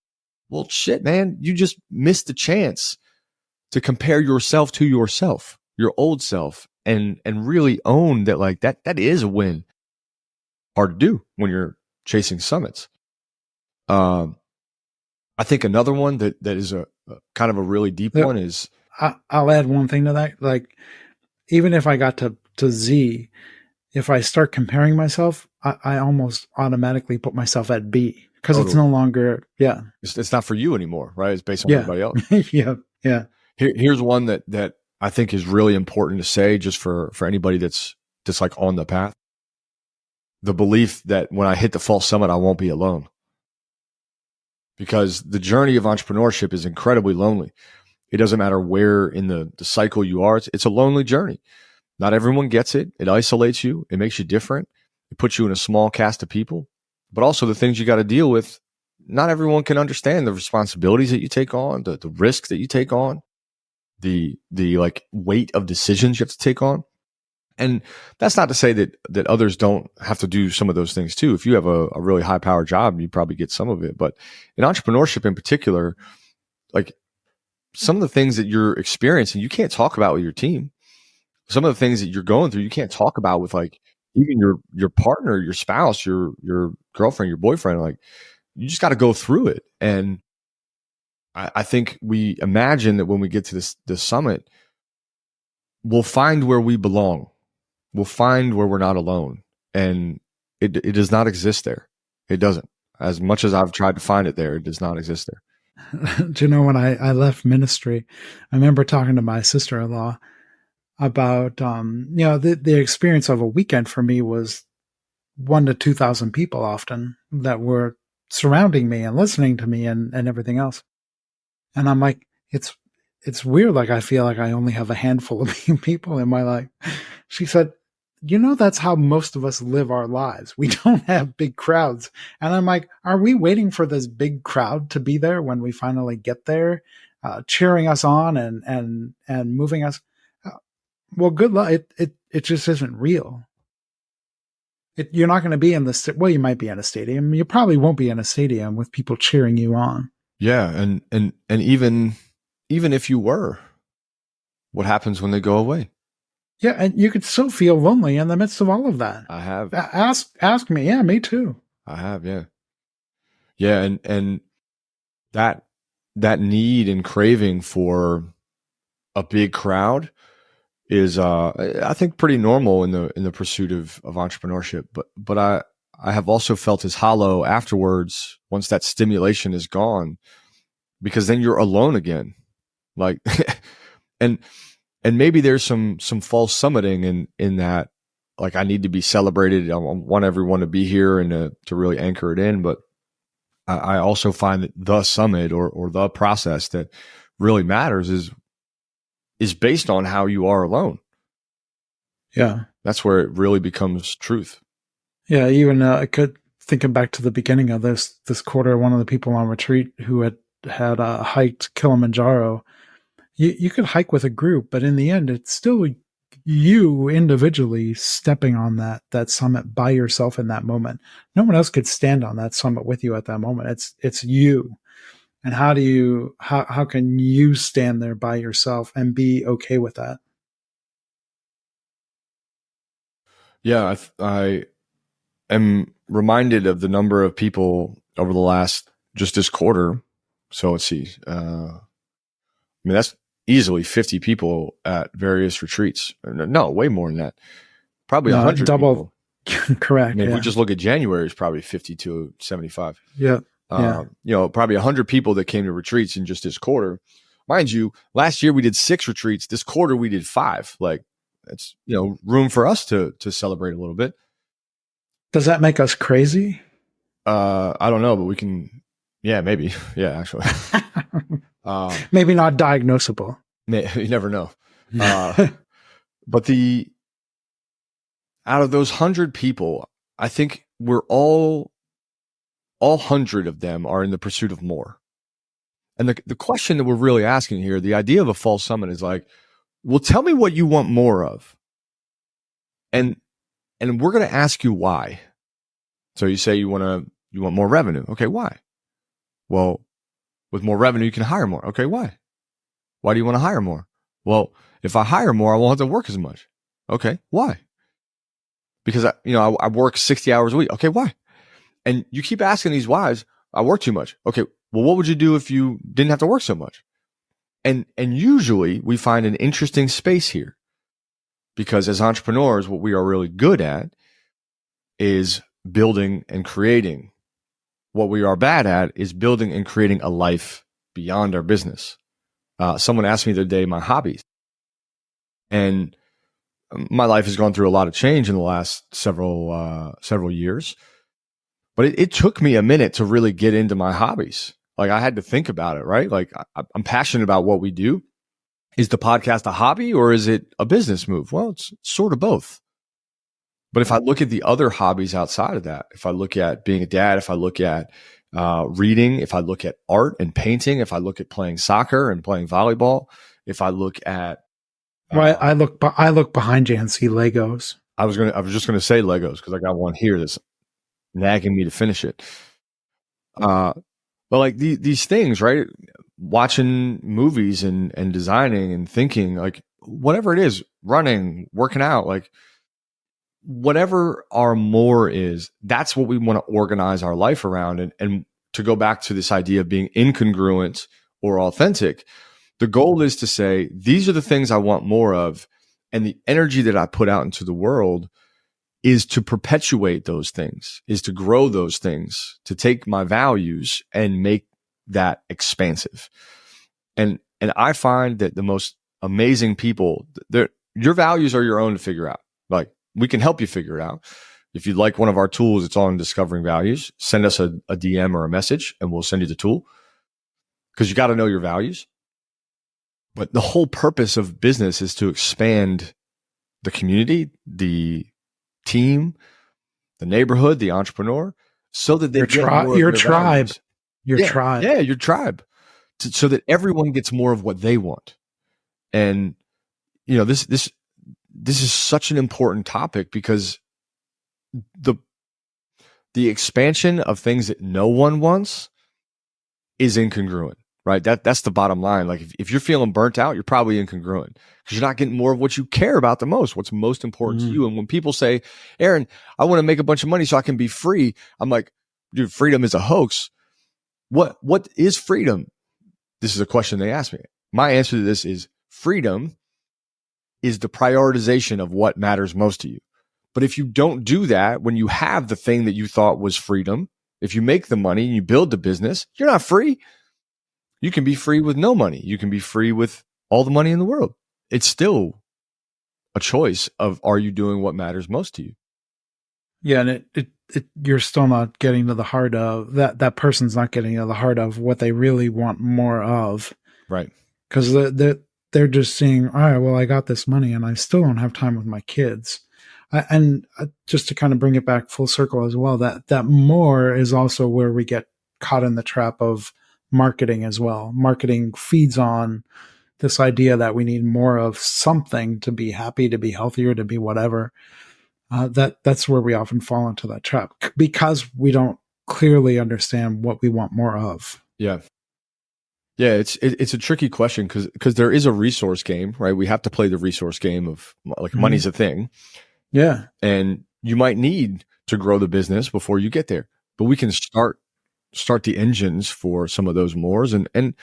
Speaker 1: Well, shit, man, you just missed the chance to compare yourself to yourself, your old self, and really own that. Like that is a win. Hard to do when you're chasing summits. I think another one that is a kind of a really deep one is.
Speaker 2: I'll add one thing to that. Like, even if I got to Z, if I start comparing myself, I almost automatically put myself at B because It's no longer,
Speaker 1: It's not for you anymore, right? It's based on everybody else.
Speaker 2: Yeah.
Speaker 1: Here's one that I think is really important to say, just for anybody that's like on the path. The belief that when I hit the fall summit, I won't be alone. Because the journey of entrepreneurship is incredibly lonely. It doesn't matter where in the cycle you are. It's a lonely journey. Not everyone gets it. It isolates you. It makes you different. It puts you in a small cast of people. But also the things you got to deal with, not everyone can understand the responsibilities that you take on, the risk that you take on, the like weight of decisions you have to take on. And that's not to say that others don't have to do some of those things too. If you have a really high power job, you probably get some of it. But in entrepreneurship in particular, like some of the things that you're experiencing, you can't talk about with your team. Some of the things that you're going through, you can't talk about with like even your partner, your spouse, your girlfriend, your boyfriend. Like you just got to go through it. And I think we imagine that when we get to this summit, we'll find where we belong. We'll find where we're not alone. And it does not exist there. It doesn't. As much as I've tried to find it there, it does not exist there.
Speaker 2: Do you know, when I left ministry, I remember talking to my sister-in-law about, the experience of a weekend for me was 1,000 to 2,000 people often that were surrounding me and listening to me and everything else. And I'm like, it's weird. Like, I feel like I only have a handful of people in my life. She said, that's how most of us live our lives. We don't have big crowds. And I'm like, are we waiting for this big crowd to be there when we finally get there, cheering us on and moving us? Well, good luck. It just isn't real. You're not going to be in you might be in a stadium. You probably won't be in a stadium with people cheering you on.
Speaker 1: Yeah. And even if you were, what happens when they go away?
Speaker 2: Yeah, and you could still feel lonely in the midst of all of that.
Speaker 1: I have.
Speaker 2: Ask me. Yeah, me too.
Speaker 1: I have, yeah. Yeah, and that need and craving for a big crowd is I think pretty normal in the pursuit of entrepreneurship. But I have also felt as hollow afterwards once that stimulation is gone, because then you're alone again. Like and maybe there's some false summiting in that, like I need to be celebrated. I want everyone to be here and to really anchor it in. But I also find that the summit or the process that really matters is based on how you are alone.
Speaker 2: Yeah.
Speaker 1: That's where it really becomes truth.
Speaker 2: Yeah. Even thinking back to the beginning of this quarter, one of the people on retreat who had hiked Kilimanjaro, you could hike with a group, but in the end, it's still you individually stepping on that summit by yourself in that moment. No one else could stand on that summit with you at that moment. It's you. And how can you stand there by yourself and be okay with that?
Speaker 1: Yeah, I am reminded of the number of people over the last, just this quarter. So let's see. That's easily 50 people at various retreats. No, way more than that. Probably 100
Speaker 2: double.
Speaker 1: People.
Speaker 2: Correct.
Speaker 1: If we just look at January, it's probably 50 to 75.
Speaker 2: Yeah.
Speaker 1: Probably 100 people that came to retreats in just this quarter. Mind you, last year we did 6 retreats. This quarter we did 5. Like, it's room for us to celebrate a little bit.
Speaker 2: Does that make us crazy?
Speaker 1: I don't know, but we can. Yeah, maybe. Yeah, actually.
Speaker 2: Maybe not diagnosable.
Speaker 1: You never know. But out of those 100 people, I think we're all 100 of them are in the pursuit of more. And the question that we're really asking here, the idea of a false summit is like, well, tell me what you want more of. And we're going to ask you why. So you say you want more revenue. Okay, why? Well, with more revenue, you can hire more. Okay, why? Why do you want to hire more? Well, if I hire more, I won't have to work as much. Okay, why? Because I work 60 hours a week. Okay, why? And you keep asking these whys. I work too much. Okay, well, what would you do if you didn't have to work so much? And usually we find an interesting space here, because as entrepreneurs, what we are really good at is building and creating. What we are bad at is building and creating a life beyond our business. Someone asked me the other day my hobbies, and my life has gone through a lot of change in the last several years. But it took me a minute to really get into my hobbies. Like, I had to think about it, right? Like, I'm passionate about what we do. Is the podcast a hobby or is it a business move? Well, it's sort of both. But if I look at the other hobbies outside of that, if I look at being a dad, if I look at reading, if I look at art and painting, if I look at playing soccer and playing volleyball, if I look at
Speaker 2: I look behind you and see Legos.
Speaker 1: I was just gonna say Legos because I got one here that's nagging me to finish it. But like these things, right? Watching movies and designing and thinking, like whatever it is, running, working out, like whatever our more is, that's what we want to organize our life around. And to go back to this idea of being incongruent or authentic, the goal is to say, these are the things I want more of. And the energy that I put out into the world is to perpetuate those things, is to grow those things, to take my values and make that expansive. And I find that the most amazing people, your values are your own to figure out. Like, we can help you figure it out. If you'd like one of our tools, it's on discovering values. Send us a DM or a message and we'll send you the tool, because you got to know your values. But the whole purpose of business is to expand the community, the team, the neighborhood, the entrepreneur, so that they
Speaker 2: your tribe, your tribe.
Speaker 1: Yeah, your tribe, so that everyone gets more of what they want. And this is such an important topic, because the expansion of things that no one wants is incongruent, right? That's the bottom line. Like, if you're feeling burnt out, you're probably incongruent, because you're not getting more of what you care about the most, what's most important to you. And when people say, Aaron, I want to make a bunch of money so I can be free, I'm like, dude, freedom is a hoax. What is freedom? This is a question they ask me. My answer to this is, freedom is the prioritization of what matters most to you. But if you don't do that, when you have the thing that you thought was freedom, if you make the money and you build the business, you're not free. You can be free with no money. You can be free with all the money in the world. It's still a choice of, are you doing what matters most to you?
Speaker 2: Yeah, and you're still not getting to the heart of that person's not getting to the heart of what they really want more of.
Speaker 1: Right.
Speaker 2: Because they're just seeing, all right, well, I got this money and I still don't have time with my kids. And just to kind of bring it back full circle as well, that more is also where we get caught in the trap of marketing as well. Marketing feeds on this idea that we need more of something to be happy, to be healthier, to be whatever. That's where we often fall into that trap, because we don't clearly understand what we want more of.
Speaker 1: Yeah. Yeah, it's a tricky question, because there is a resource game, right? We have to play the resource game of, like, money's a thing.
Speaker 2: Yeah.
Speaker 1: And you might need to grow the business before you get there, but we can start the engines for some of those mores. And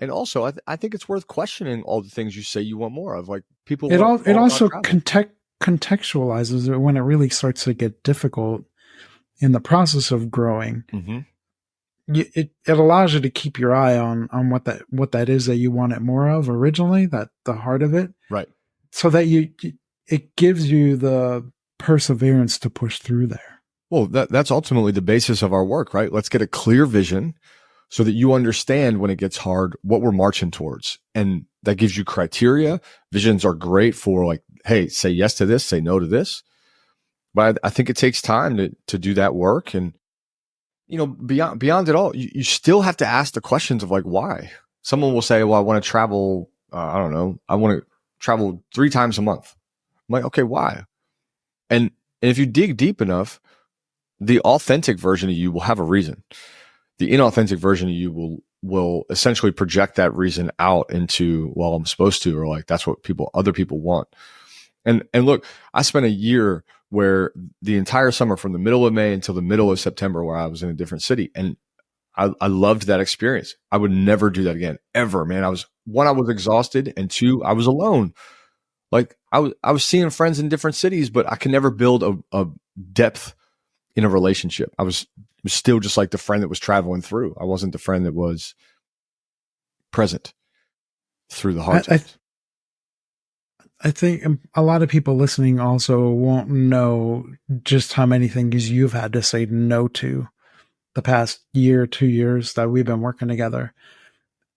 Speaker 1: also, I think it's worth questioning all the things you say you want more of. Like, people,
Speaker 2: it also contextualizes it when it really starts to get difficult in the process of growing. Mm-hmm. It allows you to keep your eye on what that is that you want it more of originally, that the heart of it,
Speaker 1: right?
Speaker 2: So that it gives you the perseverance to push through there.
Speaker 1: Well, that's ultimately the basis of our work, right? Let's get a clear vision so that you understand when it gets hard what we're marching towards. And that gives you criteria. Visions are great for like, hey, say yes to this, say no to this. But I think it takes time to do that work. And, you know, beyond it all, you still have to ask the questions of like, why? Someone will say, well, I want to travel. I don't know. I want to travel 3 times a month. I'm like, okay, why? And if you dig deep enough, the authentic version of you will have a reason. The inauthentic version of you will essentially project that reason out into, well, I'm supposed to, or like, that's what other people want. And look, I spent a year where the entire summer from the middle of May until the middle of September, where I was in a different city. And I loved that experience. I would never do that again, ever, man. I was exhausted, and 2, I was alone. Like I was seeing friends in different cities, but I could never build a depth in a relationship. I was still just like the friend that was traveling through. I wasn't the friend that was present through the hard times.
Speaker 2: I think a lot of people listening also won't know just how many things you've had to say no to the past year, 2 years that we've been working together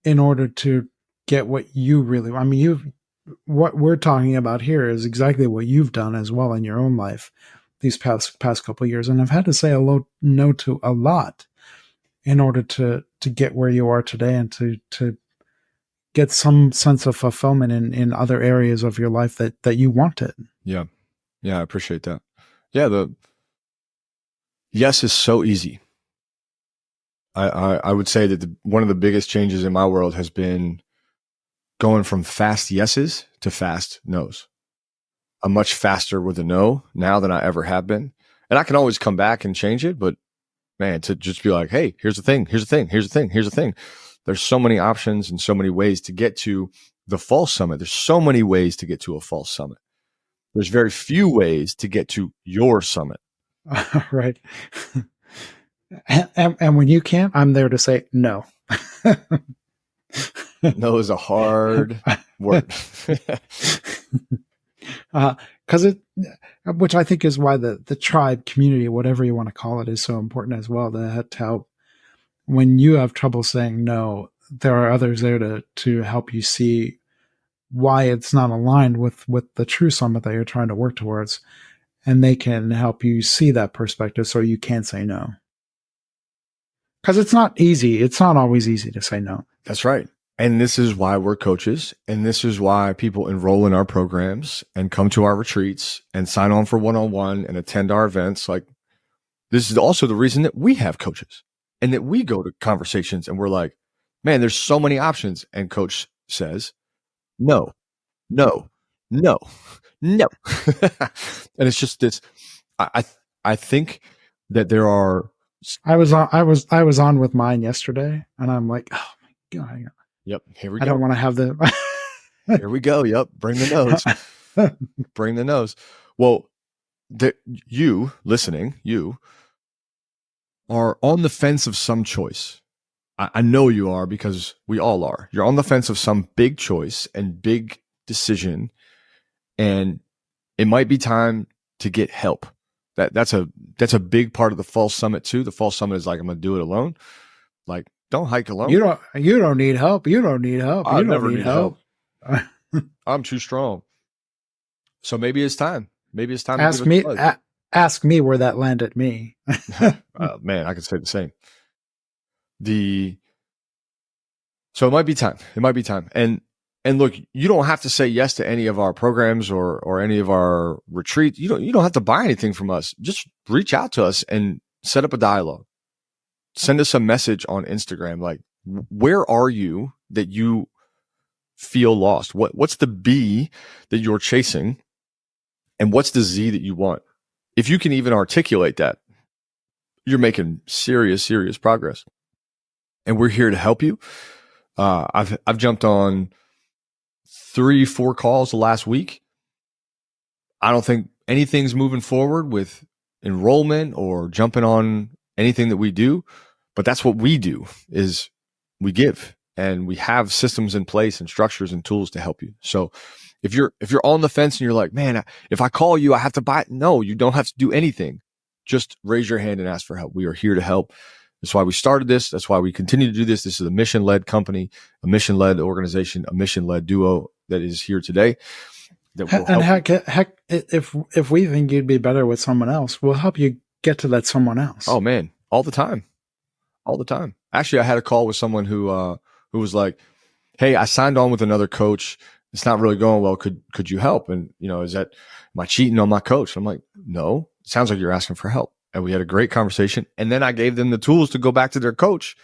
Speaker 2: in order to get what you really, I mean, what we're talking about here is exactly what you've done as well in your own life these past couple of years. And I've had to say no to a lot in order to get where you are today and to get some sense of fulfillment in other areas of your life that you wanted.
Speaker 1: Yeah. Yeah. I appreciate that. Yeah. The yes is so easy. I would say that one of the biggest changes in my world has been going from fast yeses to fast nos. I'm much faster with a no now than I ever have been. And I can always come back and change it, but man, to just be like, hey, here's the thing, here's the thing, here's the thing, here's the thing. There's so many options and so many ways to get to the false summit. There's so many ways to get to a false summit. There's very few ways to get to your summit.
Speaker 2: Right. And when you can't, I'm there to say no.
Speaker 1: No is a hard word.
Speaker 2: Which I think is why the tribe community, whatever you want to call it, is so important as well, to help when you have trouble saying no. There are others there to help you see why it's not aligned with the true summit that you're trying to work towards, and they can help you see that perspective so you can say no. Because it's not easy. It's not always easy to say no.
Speaker 1: That's right. And this is why we're coaches. And this is why people enroll in our programs and come to our retreats and sign on for one-on-one and attend our events. Like, this is also the reason that we have coaches and that we go to conversations and we're like, man, there's so many options. And coach says, no, no, no, no. And it's just this, I think that there are,
Speaker 2: I was on with mine yesterday, and I'm like, oh my God.
Speaker 1: Yep. Here we go.
Speaker 2: I don't want to have the.
Speaker 1: Here we go. Yep. Bring the nose. Bring the nose. Well, you listening, you are on the fence of some choice. I know you are, because we all are. You're on the fence of some big choice and big decision, and it might be time to get help. That's a big part of the false summit too. The false summit is like, I'm going to do it alone. Like, don't hike alone.
Speaker 2: You don't need help. You don't need help.
Speaker 1: I
Speaker 2: you
Speaker 1: never
Speaker 2: don't need help.
Speaker 1: I'm too strong. So maybe it's time. Maybe it's time to
Speaker 2: ask me. Ask me where that landed me.
Speaker 1: Man, I could say the same. So it might be time. It might be time. And look, you don't have to say yes to any of our programs or any of our retreats. You don't have to buy anything from us. Just reach out to us and set up a dialogue. Send us a message on Instagram. Like, where are you that you feel lost? What's the B that you're chasing? And what's the Z that you want? If you can even articulate that, you're making serious, serious progress. And we're here to help you. I've jumped on 3-4 calls the last week. I don't think anything's moving forward with enrollment or jumping on anything that we do, but that's what we do, is we give, and we have systems in place and structures and tools to help you. So if you're on the fence and you're like, man, if I call you, I have to buy it. No, you don't have to do anything. Just raise your hand and ask for help. We are here to help. That's why we started this. That's why we continue to do this. This is a mission-led company, a mission-led organization, a mission-led duo that is here today. That will
Speaker 2: And
Speaker 1: help.
Speaker 2: heck, if we think you'd be better with someone else, we'll help you get to that someone else.
Speaker 1: Oh man, all the time. Actually, I had a call with someone who was like, "Hey, I signed on with another coach. It's not really going well. Could you help?" And am I cheating on my coach? I'm like, no. It sounds like you're asking for help. And we had a great conversation. And then I gave them the tools to go back to their coach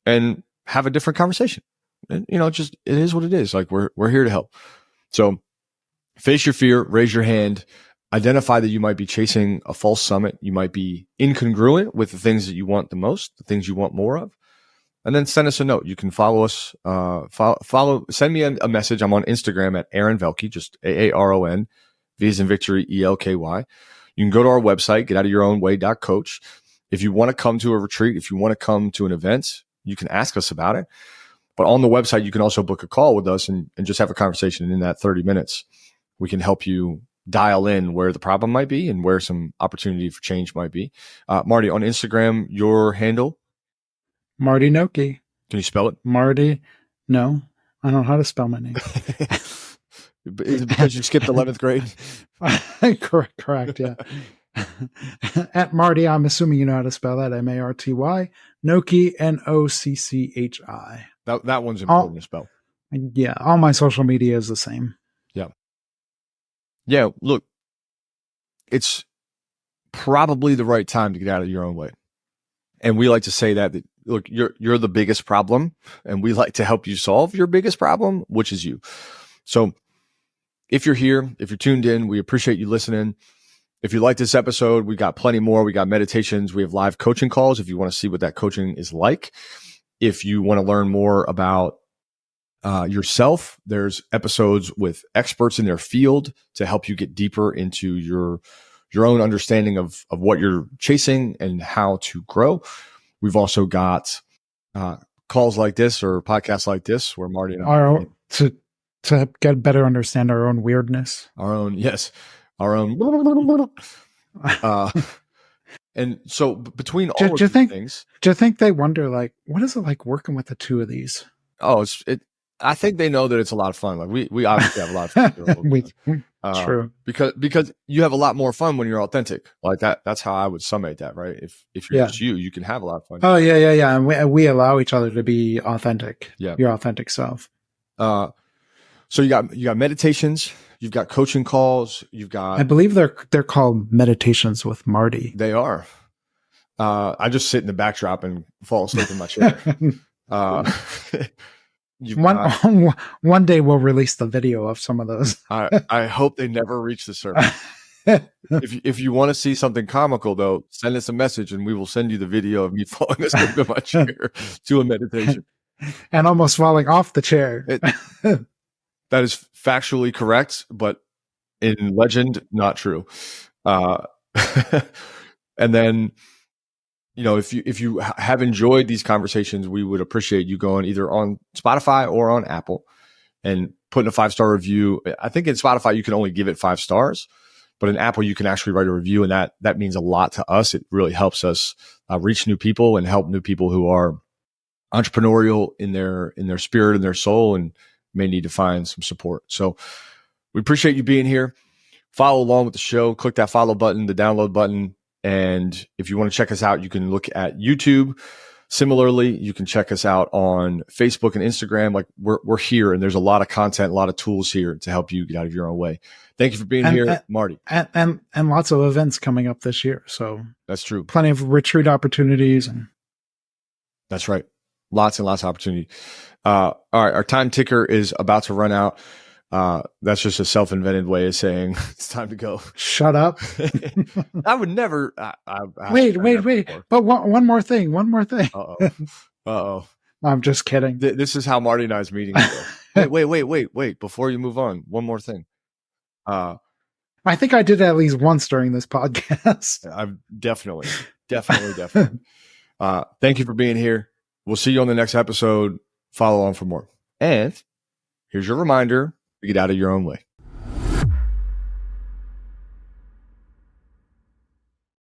Speaker 1: and have a different conversation. And it is what it is. Like we're here to help. So face your fear, raise your hand, identify that you might be chasing a false summit. You might be incongruent with the things that you want the most, the things you want more of. And then send us a note. You can follow us, send me a message. I'm on Instagram at Aaron Velke, just AARON, V as in victory, ELKY. You can go to our website, getoutofyourownway.coach. If you want to come to a retreat, if you want to come to an event, you can ask us about it. But on the website, you can also book a call with us and just have a conversation. And in that 30 minutes, we can help you dial in where the problem might be and where some opportunity for change might be. Marty, on Instagram, your handle?
Speaker 2: Marty Nocchi.
Speaker 1: Can you spell it?
Speaker 2: Marty. No, I don't know how to spell my name.
Speaker 1: Is it because you skipped 11th grade?
Speaker 2: Correct. Yeah. At Marty, I'm assuming you know how to spell that. Marty. Nocchi, Nocchi.
Speaker 1: That one's important to spell.
Speaker 2: Yeah. All my social media is the same.
Speaker 1: Yeah. Yeah. Look, it's probably the right time to get out of your own way. And we like to say that look, you're the biggest problem, and we like to help you solve your biggest problem, which is you. So if you're here, if you're tuned in, we appreciate you listening. If you like this episode, we got plenty more. We got meditations. We have live coaching calls if you want to see what that coaching is like. If you want to learn more about yourself, there's episodes with experts in their field to help you get deeper into your own understanding of what you're chasing and how to grow. We've also got calls like this or podcasts like this where Marty and I
Speaker 2: to get better understand our own weirdness,
Speaker 1: our own. And so between all of these things,
Speaker 2: do you think they wonder, like, what is it like working with the two of these?
Speaker 1: Oh, I think they know that it's a lot of fun. Like we obviously have a lot of fun.
Speaker 2: True.
Speaker 1: Because you have a lot more fun when you're authentic. Like that's how I would summate that, right? If you're just you can have a lot of fun.
Speaker 2: Oh yeah. And we allow each other to be authentic.
Speaker 1: Yeah.
Speaker 2: Your authentic self.
Speaker 1: So you got meditations, you've got coaching calls, you've got.
Speaker 2: I believe they're called Meditations with Marty.
Speaker 1: They are. I just sit in the backdrop and fall asleep in my chair.
Speaker 2: One day we'll release the video of some of those.
Speaker 1: I hope they never reach the surface. If you want to see something comical, though, send us a message and we will send you the video of me falling asleep in my chair to a meditation.
Speaker 2: And almost falling off the chair.
Speaker 1: That is factually correct, but in legend, not true. And then, if you have enjoyed these conversations, we would appreciate you going either on Spotify or on Apple and putting a 5-star review. I think in Spotify, you can only give it 5 stars, but in Apple, you can actually write a review, and that means a lot to us. It really helps us reach new people and help new people who are entrepreneurial in their spirit and their soul and may need to find some support. So we appreciate you being here. Follow along with the show. Click that follow button, the download button. And if you want to check us out, you can look at YouTube. Similarly, you can check us out on Facebook and Instagram. Like we're here, and there's a lot of content, a lot of tools here to help you get out of your own way. Thank you for being here, Marty.
Speaker 2: And lots of events coming up this year. So
Speaker 1: that's true.
Speaker 2: Plenty of retreat opportunities.
Speaker 1: That's right. Lots and lots of opportunity. All right. Our time ticker is about to run out. That's just a self-invented way of saying it's time to go.
Speaker 2: Shut up.
Speaker 1: I would never.
Speaker 2: Wait. But one more thing.
Speaker 1: Uh-oh.
Speaker 2: I'm just kidding.
Speaker 1: This is how Marty and I's meeting go. Wait. Before you move on, one more thing.
Speaker 2: I think I did at least once during this podcast.
Speaker 1: I've definitely. Thank you for being here. We'll see you on the next episode. Follow on for more. And here's your reminder to get out of your own way.